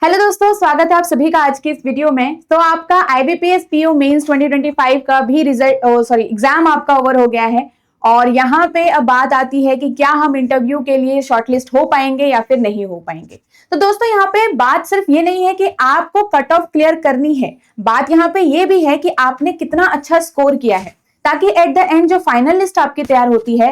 Hello दोस्तों, स्वागत है आप सभी का आज की इस वीडियो में। तो आपका IBPS PO मेंस 2025 का भी एग्जाम आपका ओवर हो गया है और यहाँ पे अब बात आती है कि क्या हम इंटरव्यू के लिए शॉर्टलिस्ट हो पाएंगे या फिर नहीं हो पाएंगे। तो दोस्तों यहाँ पे बात सिर्फ ये नहीं है कि आपको कट ऑफ क्लियर करनी है, बात यहाँ पे ये भी है कि आपने कितना अच्छा स्कोर किया है, ताकि एट द एंड जो फाइनल लिस्ट आपकी तैयार होती है,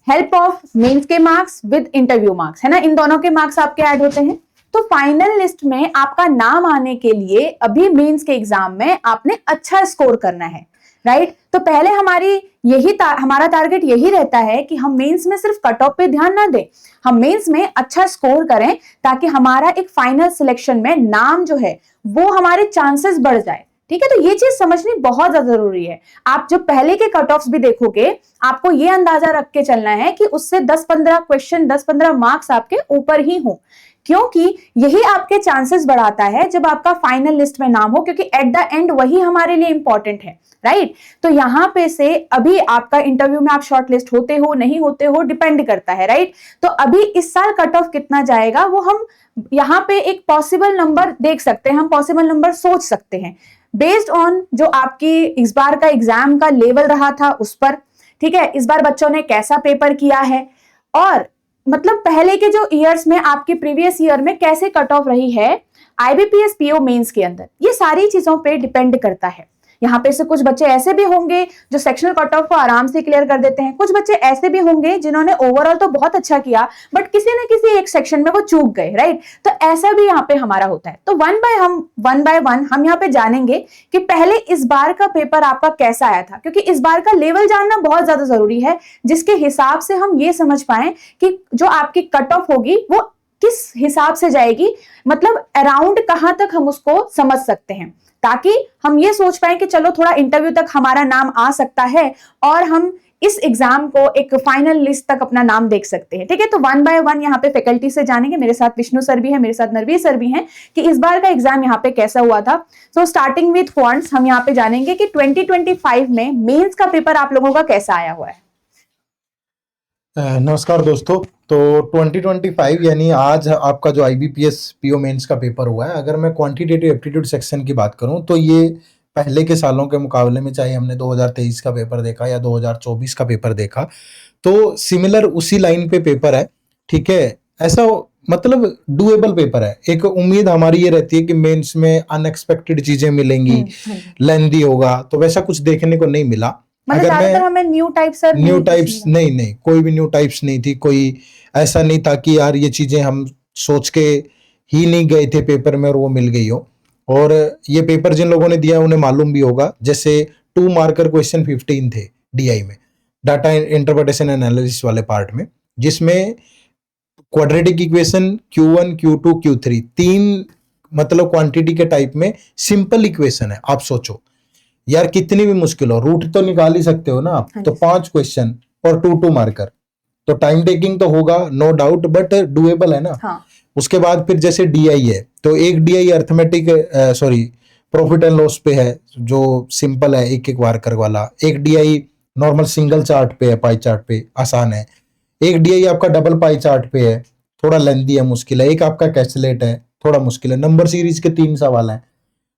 हेल्प ऑफ मेंस के मार्क्स विद इंटरव्यू मार्क्स, है ना, इन दोनों के मार्क्स आपके ऐड होते हैं। तो फाइनल लिस्ट में आपका नाम आने के लिए अभी मेंस के एग्जाम में आपने अच्छा स्कोर करना है, राइट। तो पहले हमारा टारगेट यही रहता है कि हम मेंस में सिर्फ कट ऑफ पे ध्यान ना दें, हम मेंस में अच्छा स्कोर करें ताकि हमारा एक फाइनल सिलेक्शन में नाम जो है वो हमारे चांसेस बढ़ जाए। ठीक है, तो ये चीज समझनी बहुत ज्यादा जरूरी है। आप जब पहले के कट ऑफ्स भी देखोगे, आपको ये अंदाजा रख के चलना है कि उससे 10-15 क्वेश्चन, 10-15 मार्क्स आपके ऊपर ही हो, क्योंकि यही आपके चांसेस बढ़ाता है जब आपका फाइनल लिस्ट में नाम हो, क्योंकि एट द एंड वही हमारे लिए इंपॉर्टेंट है, राइट। तो यहां पे से अभी आपका इंटरव्यू में आप शॉर्ट लिस्ट होते हो नहीं होते हो डिपेंड करता है, राइट। तो अभी इस साल कट ऑफ कितना जाएगा वो हम यहाँ पे एक पॉसिबल नंबर देख सकते हैं, हम पॉसिबल नंबर सोच सकते हैं बेस्ड ऑन जो आपकी इस बार का एग्जाम का लेवल रहा था उस पर। ठीक है, इस बार बच्चों ने कैसा पेपर किया है और मतलब पहले के जो ईयर्स में आपके प्रीवियस ईयर में कैसे कट ऑफ रही है IBPS PO मेंस के अंदर, ये सारी चीजों पे डिपेंड करता है। यहाँ पे से कुछ बच्चे ऐसे भी होंगे जो सेक्शनल कट ऑफ को आराम से क्लियर कर देते हैं, कुछ बच्चे ऐसे भी होंगे जिन्होंने ओवरऑल तो बहुत अच्छा किया बट किसी न किसी एक सेक्शन में वो चूक गए, राइट। तो ऐसा भी यहाँ पे हमारा होता है। तो वन बाय वन हम यहाँ पे जानेंगे कि पहले इस बार का पेपर आपका कैसा आया था, क्योंकि इस बार का लेवल जानना बहुत ज्यादा जरूरी है, जिसके हिसाब से हम ये समझ पाए कि जो आपकी कट ऑफ होगी वो किस हिसाब से जाएगी, मतलब अराउंड कहां तक हम उसको समझ सकते हैं, ताकि हम ये सोच पाए कि चलो थोड़ा इंटरव्यू तक हमारा नाम आ सकता है और हम इस एग्जाम को एक फाइनल लिस्ट तक अपना नाम देख सकते हैं। ठीक है, तो वन बाय वन यहाँ पे फैकल्टी से जानेंगे। मेरे साथ विष्णु सर भी है, मेरे साथ नरवीर सर भी हैं, कि इस बार का एग्जाम यहाँ पे कैसा हुआ था। सो स्टार्टिंग विद क्वांट्स हम यहाँ पे जानेंगे कि 2025 में मेंस का पेपर आप लोगों का कैसा आया हुआ है। नमस्कार दोस्तों, तो 2025 यानी आज आपका जो IBPS PO मेंस का पेपर हुआ है, अगर मैं क्वांटिटेटिव एप्टीट्यूड सेक्शन की बात करूं तो ये पहले के सालों के मुकाबले में, चाहे हमने 2023 का पेपर देखा या 2024 का पेपर देखा, तो सिमिलर उसी लाइन पे पेपर है। ठीक है, ऐसा मतलब डुएबल पेपर है। एक उम्मीद हमारी ये रहती है कि मेंस में अनएक्सपेक्टेड चीजें मिलेंगी, लेंदी होगा, तो वैसा कुछ देखने को नहीं मिला। मतलब ज्यादातर हमें न्यू टाइप्स नहीं, कोई भी न्यू टाइप्स नहीं थी। कोई ऐसा नहीं था कि यार ये चीजें हम सोच के ही नहीं गए थे पेपर में और वो मिल गई हो। और ये पेपर जिन लोगों ने दिया उन्हें मालूम भी होगा, जैसे 2 मार्कर क्वेश्चन 15 थे DI में, डाटा इंटरप्रिटेशन एनालिसिस वाले पार्ट में, जिसमें quadratic equation Q1 Q2 Q3 3 मतलब क्वांटिटी के टाइप में सिंपल इक्वेशन है। आप सोचो यार कितनी भी मुश्किल हो, रूट तो निकाल ही सकते हो ना आप। तो 5 क्वेश्चन और 2 मार्कर, तो टाइम टेकिंग तो होगा नो डाउट, बट डुएबल है ना। हाँ। उसके बाद फिर जैसे DI है, तो एक DI arithmetic profit and loss पे है जो सिंपल है, एक मार्कर वाला। एक DI नॉर्मल सिंगल चार्ट पे है, पाई चार्ट पे आसान है। एक DI आपका डबल पाई चार्ट पे है, थोड़ा लेंथी है, मुश्किल है। एक आपका कैलकुलेट है, थोड़ा मुश्किल है। नंबर सीरीज के 3 सवाल है,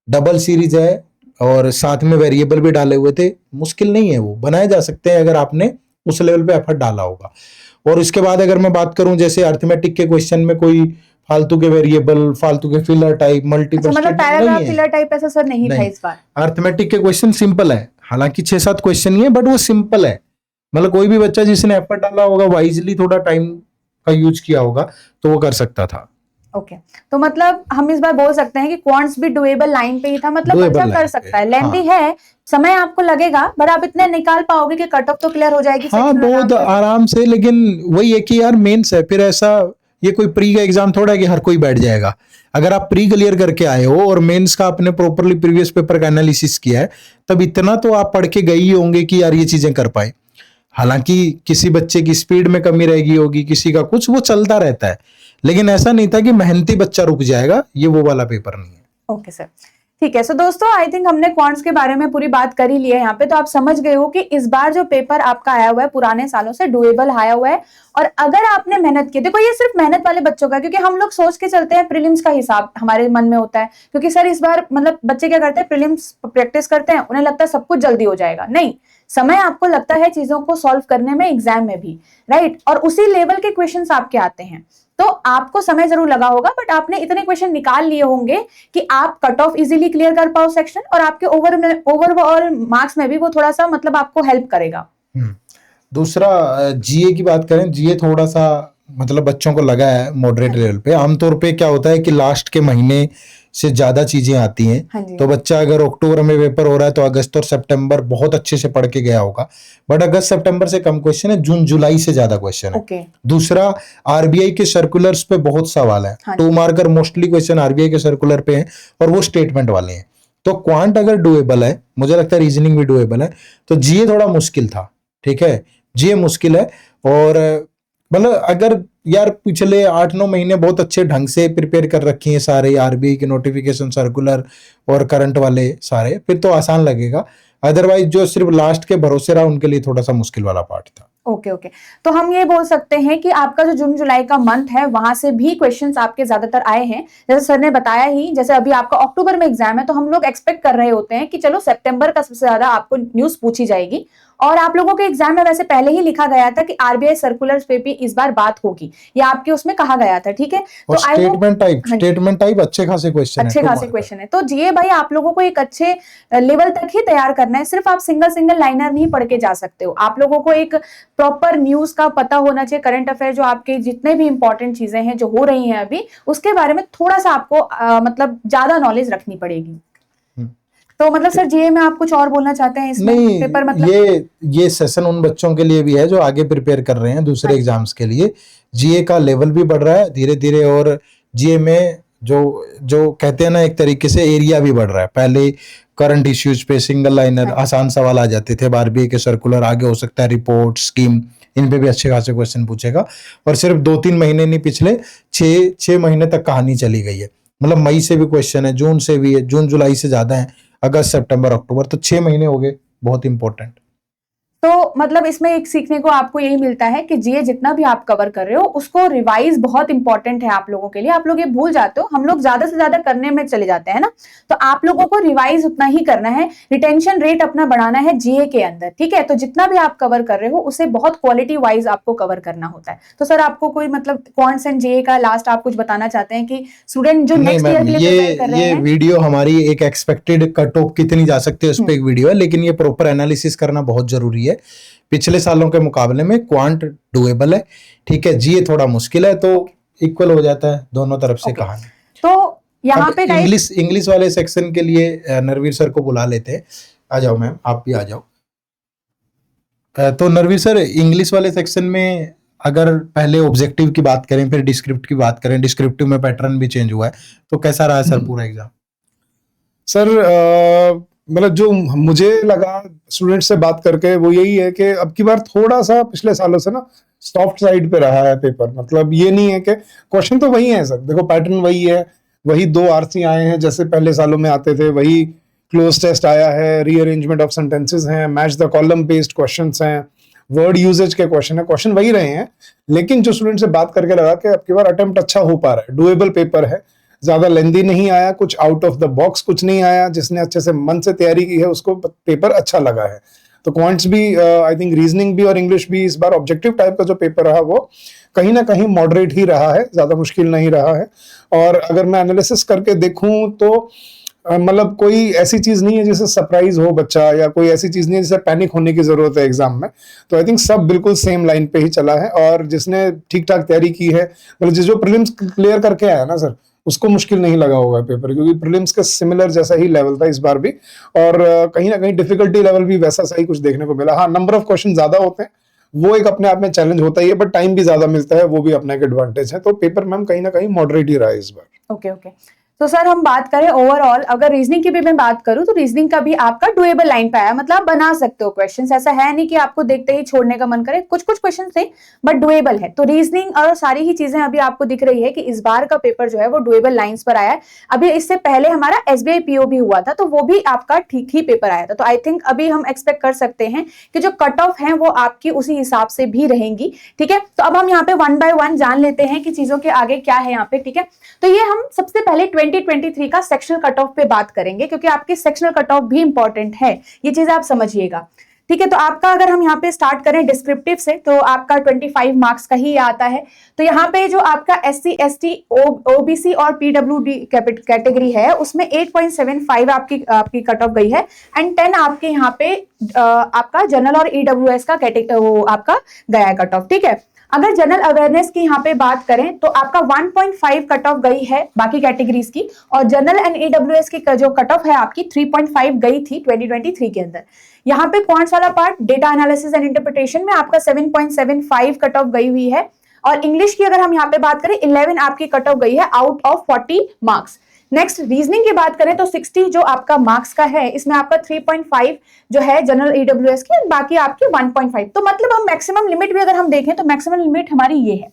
डबल सीरीज है और साथ में वेरिएबल भी डाले हुए थे। मुश्किल नहीं है, वो बनाए जा सकते हैं अगर आपने उस लेवल पे एफर्ट डाला होगा। और इसके बाद अगर मैं बात करूं, जैसे अर्थमेटिक के क्वेश्चन में कोई फालतू के वेरिएबल, फालतू के फिलर टाइप, मल्टीपल मतलब पैराग्राफ फिलर टाइप ऐसा सर नहीं था इस बार। अर्थमेटिक के क्वेश्चन सिंपल है, हालांकि 6-7 क्वेश्चन ही है, बट वो सिंपल है। मतलब कोई भी बच्चा जिसने एफर्ट डाला होगा, वाइजली थोड़ा टाइम का यूज किया होगा, तो वो कर सकता था। ओके, तो मतलब हम इस बार बोल सकते हैं कि क्वांट्स भी डुएबल लाइन पे ही था, मतलब बच्चा कर सकता है। लेंथी है, समय आपको लगेगा, बट आप इतने निकाल पाओगे कि कट ऑफ तो क्लियर हो जाएगी। हाँ, बहुत आराम से। लेकिन वही है कि यार मेंस है, फिर ऐसा ये कोई प्री का एग्जाम थोड़ा है कि हर कोई बैठ जाएगा। अगर आप प्री क्लियर करके आए हो और मेंस का आपने प्रॉपरली प्रीवियस पेपर का एनालिसिस किया है, तब इतना तो आप पढ़ के गए ही होंगे कि यार ये चीजें कर पाए। हालांकि किसी बच्चे की स्पीड में कमी रहेगी होगी, किसी का कुछ, वो चलता रहता है। लेकिन ऐसा नहीं था कि मेहनती बच्चा रुक जाएगा, ये वो वाला पेपर नहीं है। ओके सर, ठीक है। सो दोस्तों, आई थिंक हमने क्वांट्स के बारे में पूरी बात कर ही ली है यहाँ पे, तो आप समझ गए हो कि इस बार जो पेपर आपका आया हुआ है पुराने सालों से डुएबल आया हुआ है। और अगर आपने मेहनत की, देखो ये सिर्फ मेहनत वाले बच्चों का, क्योंकि हम लोग सोच के चलते हैं प्रीलिम्स का हिसाब हमारे मन में होता है, क्योंकि सर इस बार मतलब बच्चे क्या करते हैं, प्रीलिम्स प्रैक्टिस करते हैं, उन्हें लगता है सब कुछ जल्दी हो जाएगा। नहीं, समय आपको लगता है चीजों को सॉल्व करने में एग्जाम में भी, राइट। और उसी लेवल के क्वेश्चंस आपके आते हैं, तो आपको समय जरूर लगा होगा, बट आपने इतने क्वेश्चन निकाल लिए होंगे कि आप कट ऑफ इजीली क्लियर कर पाओ सेक्शन, और आपके ओवरऑल मार्क्स में भी वो थोड़ा सा मतलब आपको हेल्प करेगा। दूसरा जीए की बात करें, जीए थोड़ा सा मतलब बच्चों को लगा है मॉडरेट लेवल पे। आमतौर पे क्या होता है कि लास्ट के महीने से ज्यादा चीजें आती हैं, तो बच्चा अगर अक्टूबर में पेपर हो रहा है तो अगस्त और सितंबर बहुत अच्छे से पढ़ के गया होगा, बट अगस्त सितंबर से कम क्वेश्चन है, जून जुलाई से ज्यादा क्वेश्चन है। दूसरा, आरबीआई के सर्कुलर्स पे बहुत सवाल है, 2 मार्कर मोस्टली क्वेश्चन आरबीआई के सर्कुलर पे हैं, और वो स्टेटमेंट वाले हैं। तो क्वांट अगर डुएबल है, मुझे लगता है रीजनिंग भी डुएबल है, तो जीए थोड़ा मुश्किल था। ठीक है, जीए मुश्किल है। और मतलब अगर यार पिछले 8-9 महीने बहुत अच्छे ढंग से प्रिपेयर कर रखी हैं सारे आरबीआई के नोटिफिकेशन, सर्कुलर और करंट वाले सारे, फिर तो आसान लगेगा। अदरवाइज जो सिर्फ लास्ट के भरोसे रहा उनके लिए थोड़ा सा मुश्किल वाला पार्ट था। ओके, तो हम ये बोल सकते हैं कि आपका जो जून जुलाई का मंथ है वहां से भी क्वेश्चंस आपके ज्यादातर आए हैं, जैसे सर ने बताया ही। जैसे अभी आपका अक्टूबर में एग्जाम है, तो हम लोग एक्सपेक्ट कर रहे होते हैं कि चलो सितंबर का सबसे ज्यादा आपको न्यूज पूछी जाएगी। और आप लोगों के एग्जाम में वैसे पहले ही लिखा गया था कि आरबीआई सर्कुलर्स पे भी इस बार बात होगी, ये आपके उसमें कहा गया था। ठीक है, तो स्टेटमेंट टाइप अच्छे खासे क्वेश्चन है। तो जीए भाई आप लोगों को एक अच्छे लेवल तक ही तैयार करना है, सिर्फ आप सिंगल लाइनर नहीं पढ़ के जा सकते हो। आप लोगों को एक प्रॉपर न्यूज का पता होना चाहिए, करंट अफेयर जो आपके जितने भी इंपॉर्टेंट चीजें हैं जो हो रही हैं अभी, उसके बारे में थोड़ा सा आपको मतलब ज्यादा नॉलेज रखनी पड़ेगी। तो मतलब सर जीए में आप कुछ और बोलना चाहते हैं इसमें? नहीं, पेपर मतलब ये सेशन उन बच्चों के लिए भी है जो आगे प्रिपेयर कर रहे हैं दूसरे एग्जाम्स के लिए। जीए का लेवल भी बढ़ रहा है धीरे धीरे, और जीए में जो कहते हैं ना, एक तरीके से एरिया भी बढ़ रहा है। पहले करंट इश्यूज पे सिंगल लाइनर आसान सवाल आ जाते थे, आरबीआई के सर्कुलर, आगे हो सकता है रिपोर्ट, स्कीम, इन पे भी अच्छे खासे क्वेश्चन पूछेगा। और सिर्फ 2-3 महीने नहीं, पिछले 6 महीने तक कहानी चली गई है। मतलब मई से भी क्वेश्चन है, जून से भी है, जून जुलाई से ज्यादा है, अगस्त सितंबर अक्टूबर, तो 6 महीने हो गए, बहुत इंपॉर्टेंट। तो मतलब इसमें एक सीखने को आपको यही मिलता है कि जीए जितना भी आप कवर कर रहे हो उसको रिवाइज बहुत इंपॉर्टेंट है आप लोगों के लिए। आप लोग ये भूल जाते हो, हम लोग ज्यादा से ज्यादा करने में चले जाते हैं ना, तो आप लोगों को रिवाइज उतना ही करना है, रिटेंशन रेट अपना बढ़ाना है जीए के अंदर। ठीक है, तो जितना भी आप कवर कर रहे हो उसे बहुत क्वालिटी वाइज आपको कवर करना होता है। तो सर आपको कोई मतलब क्वांट्स एंड जीए का लास्ट आप कुछ बताना चाहते हैं कि स्टूडेंट जो नेक्स्ट ईयर के लिए प्रिपेयर कर रहे हैं? ये वीडियो हमारी एक एक्सपेक्टेड कट ऑफ कितनी जा सकती है उस पर एक वीडियो है, लेकिन ये प्रॉपर एनालिसिस करना बहुत जरूरी है। पिछले सालों के मुकाबले में क्वांट डुएबल है। ठीक है, जीए थोड़ा मुश्किल है, तो इक्वल हो जाता है दोनों तरफ से कहानी। तो यहाँ पे इंग्लिश वाले सेक्शन के लिए नरवीर सर को बुला लेते हैं। आ जाओ मैम, आप भी आ जाओ। तो नरवीर सर, इंग्लिश वाले सेक्शन में अगर पहले ऑब्जेक्टिव की बात करें फिर डिस्क्रिप्टिव की बात करें, डिस्क्रिप्टिव में पैटर्न भी चेंज हुआ है, तो कैसा रहा सर पूरा एग्जाम? सर मतलब जो मुझे लगा स्टूडेंट से बात करके वो यही है कि अब की बार थोड़ा सा पिछले सालों से ना सॉफ्ट साइड पे रहा है पेपर। मतलब ये नहीं है कि क्वेश्चन तो वही है सर, देखो पैटर्न वही है, वही 2 आरसी आए हैं जैसे पहले सालों में आते थे, वही क्लोज टेस्ट आया है, रीअरेंजमेंट ऑफ सेंटेंसेस हैं, match the column based questions हैं, वर्ड यूजेज के क्वेश्चन है, क्वेश्चन वही रहे हैं। लेकिन जो स्टूडेंट से बात करके लगा कि अब की बार अटेम्प्ट अच्छा हो पा रहा है, डुएबल पेपर है, ज्यादा लेंदी नहीं आया, कुछ आउट ऑफ द बॉक्स कुछ नहीं आया, जिसने अच्छे से मन से तैयारी की है उसको पेपर अच्छा लगा है। तो क्वांट्स भी आई थिंक, रीजनिंग भी और इंग्लिश भी इस बार ऑब्जेक्टिव टाइप का जो पेपर रहा वो कहीं ना कहीं मॉडरेट ही रहा है, ज्यादा मुश्किल नहीं रहा है। और अगर मैं एनालिसिस करके देखूं तो मतलब कोई ऐसी चीज नहीं है जिससे सरप्राइज हो बच्चा, या कोई ऐसी चीज नहीं है जिससे पैनिक होने की जरूरत है एग्जाम में। तो आई थिंक सब बिल्कुल सेम लाइन पे ही चला है, और जिसने ठीक ठाक तैयारी की है, मतलब जो प्रीलिम्स क्लियर करके आया ना सर, उसको मुश्किल नहीं लगा होगा पेपर, क्योंकि प्रीलिम्स का सिमिलर जैसा ही लेवल था इस बार भी, और कहीं ना कहीं डिफिकल्टी लेवल भी वैसा सही कुछ देखने को मिला। हाँ, नंबर ऑफ क्वेश्चन ज्यादा होते हैं, वो एक अपने आप में चैलेंज होता ही है, बट टाइम भी ज्यादा मिलता है, वो भी अपना एक एडवांटेज है। तो पेपर मैम कहीं ना कहीं मॉडरेट ही रहा है इस बार। ओके। तो सर हम बात करें ओवरऑल, अगर रीजनिंग की भी मैं बात करूं तो रीजनिंग का भी आपका डुएबल लाइन पे आया, मतलब आप बना सकते हो क्वेश्चंस, ऐसा है नहीं कि आपको देखते ही छोड़ने का मन करे, कुछ कुछ क्वेश्चन थे बट डुएबल है। तो रीजनिंग और सारी ही चीजें अभी आपको दिख रही है कि इस बार का पेपर जो है वो डुएबल लाइंस पर आया है। अभी इससे पहले हमारा एसबीआई पीओ भी हुआ था तो वो भी आपका ठीक ही पेपर आया था। तो आई थिंक अभी हम एक्सपेक्ट कर सकते हैं कि जो कट ऑफ है वो आपकी उसी हिसाब से भी रहेंगी। ठीक है, तो अब हम यहाँ पे 1 by 1 जान लेते हैं कि चीजों के आगे क्या है यहाँ पे। ठीक है, तो ये हम सबसे पहले 2023 का सेक्शनल कट ऑफ पे बात करेंगे क्योंकि आपकी सेक्शनल कट ऑफ भी इंपॉर्टेंट है, ये चीज आप समझिएगा। ठीक है, तो आपका अगर हम यहाँ पे स्टार्ट करें डिस्क्रिप्टिव से तो आपका 25 मार्क्स का ही आता है। तो यहाँ पे जो आपका SC ST OBC और PWD कैटेगरी है उसमें 8.75 आपकी कट ऑफ गई है एंड 10 आपके यहाँ पे आपका जनरल और EWS का आपका गया है कट ऑफ। ठीक है, अगर जनरल अवेयरनेस की यहाँ पे बात करें तो आपका 1.5 कट ऑफ गई है बाकी कैटेगरीज की, और जनरल एंड EWS की जो कट ऑफ है आपकी 3.5 गई थी 2023 के अंदर। यहाँ पे क्वांट्स वाला part data analysis and interpretation में आपका 7.75 कट ऑफ गई हुई है, और इंग्लिश की अगर हम यहाँ पे बात करें 11 आपकी कट ऑफ गई है out of 40 marks. Next reasoning की बात करें तो 60 जो आपका मार्क्स का है इसमें आपका 3.5 जो है जनरल EWS की, बाकी आपके 1.5। तो मतलब हम मैक्सिमम लिमिट भी अगर हम देखें तो मैक्सिमम लिमिट हमारी ये है,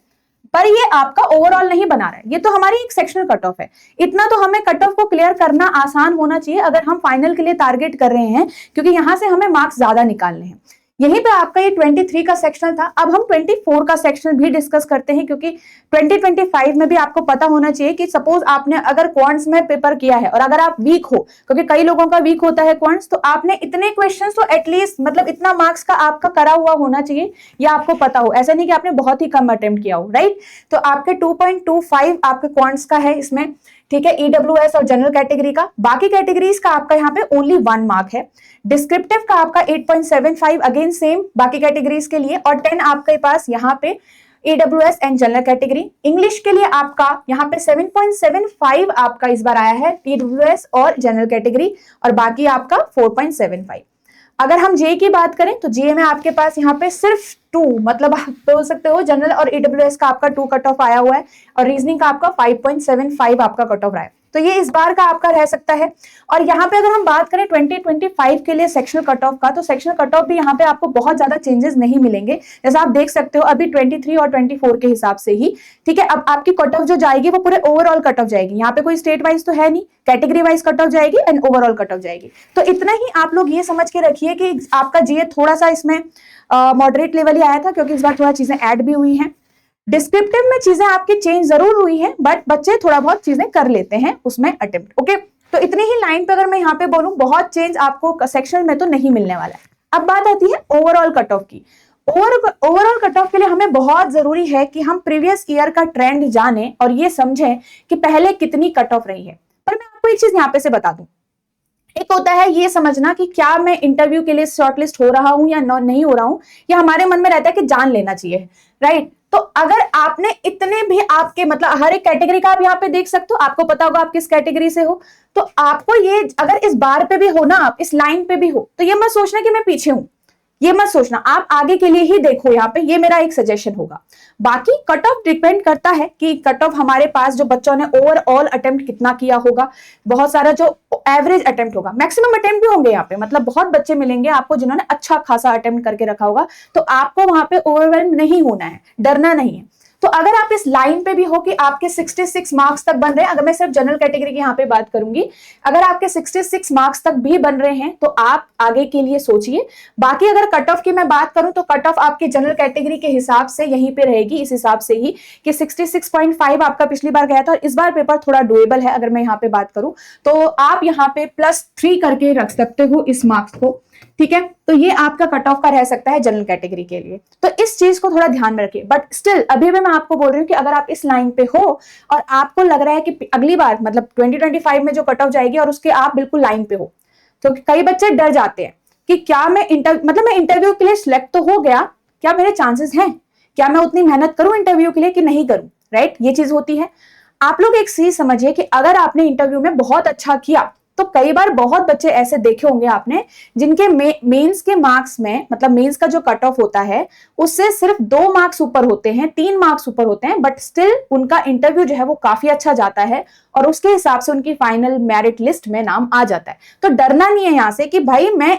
पर ये आपका ओवरऑल नहीं बना रहा है, ये तो हमारी एक सेक्शनल कट ऑफ है। इतना तो हमें कट ऑफ को क्लियर करना आसान होना चाहिए अगर हम फाइनल के लिए टारगेट कर रहे हैं, क्योंकि यहां से हमें मार्क्स ज्यादा निकालने हैं। यहीं पे आपका ये 23 का सेक्शनल था। अब हम 24 का सेक्शनल भी डिस्कस करते हैं क्योंकि 2025 में भी आपको पता होना चाहिए कि सपोज आपने अगर क्वांट्स में पेपर किया है और अगर आप वीक हो, क्योंकि कई लोगों का वीक होता है क्वांट्स, तो आपने इतने क्वेश्चंस तो एटलीस्ट मतलब इतना मार्क्स का आपका करा हुआ होना चाहिए या आपको पता हो, ऐसा नहीं कि आपने बहुत ही कम अटेम्प्ट किया हो, राइट। तो आपके 2.25 आपके क्वांट्स का है इसमें। ठीक है, EWS और जनरल कैटेगरी का, बाकी कैटेगरीज का आपका यहाँ पे ओनली 1 मार्क है। डिस्क्रिप्टिव का आपका 8.75 अगेन सेम बाकी कैटेगरीज के लिए, और 10 आपके पास यहाँ पे EWS and general category. English के लिए आपका यहाँ पे 7.75 आपका इस बार आया है EWS और जनरल कैटेगरी, और बाकी आपका 4.75। अगर हम जे की बात करें तो जे में आपके पास यहाँ पे सिर्फ 2, मतलब आप बोल सकते हो जनरल और EWS का आपका 2 कट ऑफ आया हुआ है, और रीजनिंग का आपका 5.75 आपका कट ऑफ रहा है। तो ये इस बार का आपका रह सकता है। और यहाँ पे अगर हम बात करें 2025 के लिए सेक्शनल कट ऑफ का, तो सेक्शनल कट ऑफ भी यहाँ पे आपको बहुत ज्यादा चेंजेस नहीं मिलेंगे, जैसा आप देख सकते हो अभी 23 और 24 के हिसाब से ही। ठीक है, अब आपकी कट ऑफ जो जाएगी वो पूरे ओवरऑल कट ऑफ जाएगी, यहाँ पे कोई स्टेट वाइज तो है नहीं, कैटेगरी वाइज कट ऑफ जाएगी एंड ओवरऑल कट ऑफ जाएगी। तो इतना ही आप लोग ये समझ के रखिए कि आपका जीए थोड़ा सा इसमें मॉडरेट लेवल ही आया था क्योंकि इस बार थोड़ा चीजें ऐड भी हुई हैं। डिस्क्रिप्टिव में चीजें आपकी चेंज जरूर हुई हैं, बट बच्चे थोड़ा बहुत चीजें कर लेते हैं उसमें अटेम्प्ट। ओके, तो इतनी ही लाइन पे अगर मैं यहाँ पे बोलूं, बहुत चेंज आपको सेक्शन में तो नहीं मिलने वाला है। अब बात आती है ओवरऑल कट ऑफ की। ओवरऑल कट ऑफ के लिए हमें बहुत जरूरी है कि हम प्रीवियस ईयर का ट्रेंड जाने और ये समझें कि पहले कितनी कट ऑफ रही है। पर मैं आपको एक चीज यहाँ पे से बता दूं, एक होता है ये समझना कि क्या मैं इंटरव्यू के लिए शॉर्टलिस्ट हो रहा हूं या नहीं हो रहा हूं, या हमारे मन में रहता है कि जान लेना चाहिए, राइट। तो अगर आपने इतने भी आपके मतलब हर एक कैटेगरी का आप यहाँ पे देख सकते हो, आपको पता होगा आप किस कैटेगरी से हो, तो आपको ये अगर इस बार पे भी हो ना, आप इस लाइन पे भी हो, तो ये मत सोचना कि मैं पीछे हूं, ये मत सोचना, आप आगे के लिए ही देखो यहाँ पे, ये मेरा एक सजेशन होगा। बाकी कट ऑफ डिपेंड करता है कि कट ऑफ हमारे पास जो बच्चों ने ओवरऑल अटेम्प्ट कितना किया होगा, बहुत सारा जो एवरेज अटेम्प्ट होगा, मैक्सिमम अटेम्प्ट भी होंगे यहाँ पे, मतलब बहुत बच्चे मिलेंगे आपको जिन्होंने अच्छा खासा अटेम्प्ट करके रखा होगा, तो आपको वहां पे ओवरवेल्म नहीं होना है, डरना नहीं है। तो अगर आप इस लाइन पे भी हो कि आपके 66 मार्क्स तक बन रहे हैं, अगर मैं सिर्फ जनरल कैटेगरी की यहाँ पे बात करूंगी, अगर आपके 66 मार्क्स तक भी बन रहे हैं तो आप आगे के लिए सोचिए। बाकी अगर कट ऑफ की मैं बात करूं तो कट ऑफ आपके जनरल कैटेगरी के हिसाब से यहीं पे रहेगी, इस हिसाब से ही कि 66.5 आपका पिछली बार गया था, और इस बार पेपर थोड़ा डुएबल है अगर मैं यहाँ पे बात करूं, तो आप यहाँ पे +3 करके रख सकते हो इस मार्क्स को। ठीक है, तो ये आपका कट ऑफ का रह सकता है जनरल कैटेगरी के लिए, तो इस चीज को थोड़ा ध्यान में रखिए। बट स्टिल अभी भी मैं आपको बोल रही हूँ कि अगर आप इस लाइन पे हो और आपको लग रहा है कि अगली बार मतलब 2025 में जो कट ऑफ जाएगी और उसके आप बिल्कुल लाइन पे हो, तो कई बच्चे डर जाते हैं कि क्या मैं मैं इंटरव्यू के लिए सिलेक्ट तो हो गया, क्या मेरे चांसेस हैं, क्या मैं उतनी मेहनत करूं इंटरव्यू के लिए कि नहीं करूं, राइट। ये चीज होती है। आप लोग एक चीज समझिए कि अगर आपने इंटरव्यू में बहुत अच्छा किया तो कई बार बहुत बच्चे ऐसे देखे होंगे आपने जिनके मेंस के मार्क्स में, मतलब मेंस का जो कट ऑफ होता है उससे सिर्फ 2 मार्क्स ऊपर होते हैं, 3 मार्क्स ऊपर होते हैं, बट स्टिल उनका इंटरव्यू जो है वो काफी अच्छा जाता है और उसके हिसाब से उनकी फाइनल मेरिट लिस्ट में नाम आ जाता है। तो डरना नहीं है यहां से कि भाई मैं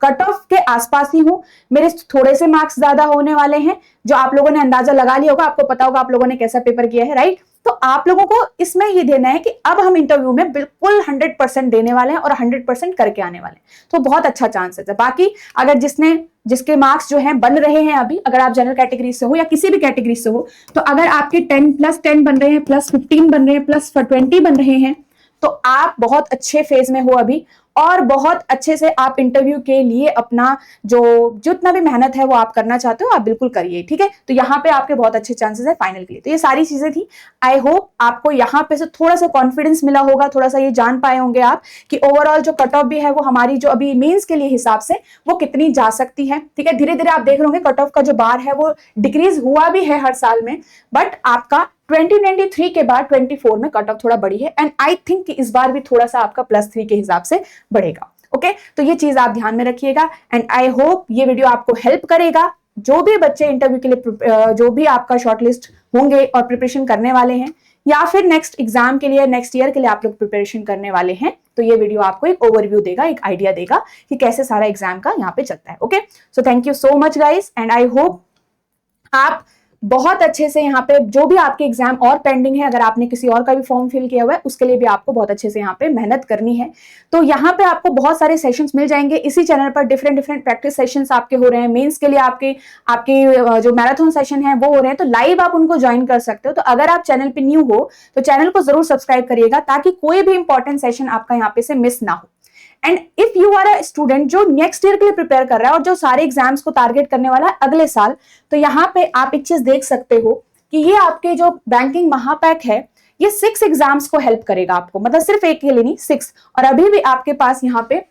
कट ऑफ के आसपास ही हूं, मेरे थोड़े से मार्क्स ज्यादा होने वाले हैं, जो आप लोगों ने अंदाजा लगा लिया होगा, आपको पता होगा आप लोगों ने कैसा पेपर किया है, राइट। तो आप लोगों को इसमें ये देना है कि अब हम इंटरव्यू में बिल्कुल 100% देने वाले हैं और 100% करके आने वाले हैं। तो बहुत अच्छा चांसेस है। बाकी अगर जिसके मार्क्स जो हैं बन रहे हैं अभी, अगर आप जनरल कैटेगरी से हो या किसी भी कैटेगरी से हो, तो अगर आपके 10+10 बन रहे हैं, +15 बन रहे हैं, +20 बन रहे हैं, तो आप बहुत अच्छे फेज में हो अभी और बहुत अच्छे से आप इंटरव्यू के लिए अपना जितना भी मेहनत है वो आप करना चाहते हो आप बिल्कुल करिए, ठीक है। तो यहाँ पे आपके बहुत अच्छे चांसेस है फाइनल के लिए। तो ये सारी चीजें थी। आई होप आपको यहाँ पे से थोड़ा सा कॉन्फिडेंस मिला होगा, थोड़ा सा ये जान पाए होंगे आप कि ओवरऑल जो कट ऑफ भी है वो हमारी जो अभी मेंस के लिए हिसाब से वो कितनी जा सकती है, ठीक है। धीरे धीरे आप देख रहे होंगे कट ऑफ का जो बार है वो डिक्रीज हुआ भी है हर साल में, बट आपका 2023 के बाद 24 में कट ऑफ थोड़ा बढ़ी है एंड आई थिंक कि इस बार भी थोड़ा सा आपका +3 के हिसाब से बढ़ेगा। ओके, तो ये चीज आप ध्यान में रखिएगा एंड आई होप ये वीडियो आपको हेल्प करेगा। जो भी बच्चे इंटरव्यू के लिए जो भी आपका शॉर्टलिस्ट होंगे और प्रिपरेशन करने वाले हैं या फिर नेक्स्ट एग्जाम के लिए, नेक्स्ट ईयर के लिए आप लोग प्रिपरेशन करने वाले हैं, तो ये वीडियो आपको एक ओवरव्यू देगा, एक आइडिया देगा कि कैसे सारा एग्जाम का यहाँ पे चलता है। Okay, so thank you so much guys and I hope आप बहुत अच्छे से यहाँ पे जो भी आपके एग्जाम और पेंडिंग है, अगर आपने किसी और का भी फॉर्म फिल किया हुआ है उसके लिए भी आपको बहुत अच्छे से यहाँ पे मेहनत करनी है। तो यहाँ पे आपको बहुत सारे सेशंस मिल जाएंगे इसी चैनल पर, डिफरेंट प्रैक्टिस सेशंस आपके हो रहे हैं। मेंस के लिए आपके जो मैराथन सेशन है वो हो रहे हैं, तो लाइव आप उनको ज्वाइन कर सकते हो। तो अगर आप चैनल पे न्यू हो तो चैनल को जरूर सब्सक्राइब करिएगा ताकि कोई भी इंपॉर्टेंट सेशन आपका यहाँ पे से मिस ना हो। And if you are a student जो नेक्स्ट ईयर के लिए प्रिपेयर कर रहा है और जो सारे एग्जाम्स को टारगेट करने वाला है अगले साल, तो यहाँ पे आप एक चीज देख सकते हो कि ये आपके जो बैंकिंग महापैक है ये 6 एग्जाम्स को हेल्प करेगा आपको, मतलब सिर्फ एक के लिए नहीं 6। और अभी भी आपके पास यहाँ पे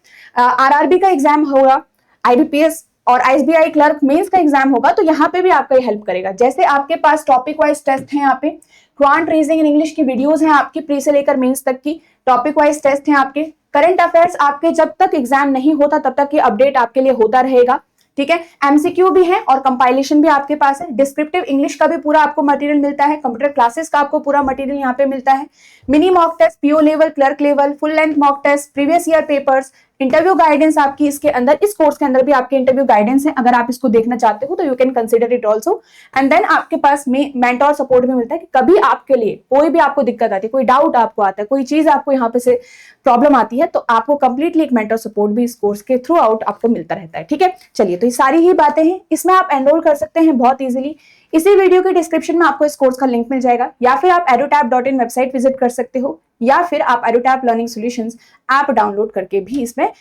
RRB का एग्जाम होगा, IBPS और SBI क्लर्क मेंस का एग्जाम होगा, तो यहाँ पे भी आपका हेल्प करेगा। जैसे आपके पास टॉपिक वाइज टेस्ट है, यहाँ पे क्वांट रीजनिंग इन इंग्लिश की वीडियोस हैं आपकी प्री से लेकर मेंस तक की, टॉपिक वाइज टेस्ट हैं आपके, करंट अफेयर्स आपके जब तक एग्जाम नहीं होता तब तक ये अपडेट आपके लिए होता रहेगा, ठीक है। MCQ भी है और कंपाइलेशन भी आपके पास है, डिस्क्रिप्टिव इंग्लिश का भी पूरा आपको मटेरियल मिलता है, कंप्यूटर क्लासेस का आपको पूरा मटेरियल यहाँ पे मिलता है, mini mock test, PO level, clerk level, full length mock test, previous year papers, interview guidance आपकी इसके अंदर, इस कोर्स के अंदर भी आपके इंटरव्यू गाइडेंस है। अगर आप इसको देखना चाहते हो तो you can consider it also. And then आपके पास मेंटोर सपोर्ट भी मिलता है कि कभी आपके लिए कोई भी आपको दिक्कत आती है, कोई डाउट आपको आता है, कोई चीज आपको यहाँ पे से प्रॉब्लम आती है, तो आपको कंप्लीटली एक मेंटोर सपोर्ट भी इस कोर्स के थ्रू आउट आपको मिलता रहता है, ठीक है। चलिए, तो ये सारी ही बातें हैं, इसमें आप एनरोल कर सकते हैं बहुत इजीली। इसी वीडियो के डिस्क्रिप्शन में आपको इस कोर्स का लिंक मिल जाएगा, या फिर आप edutap.in वेबसाइट विजिट कर सकते हो, या फिर आप edutap learning solutions app download करके भी इसमें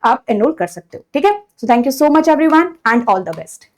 आप एनरोल कर सकते हो, ठीक है। So thank you so much everyone and all the best.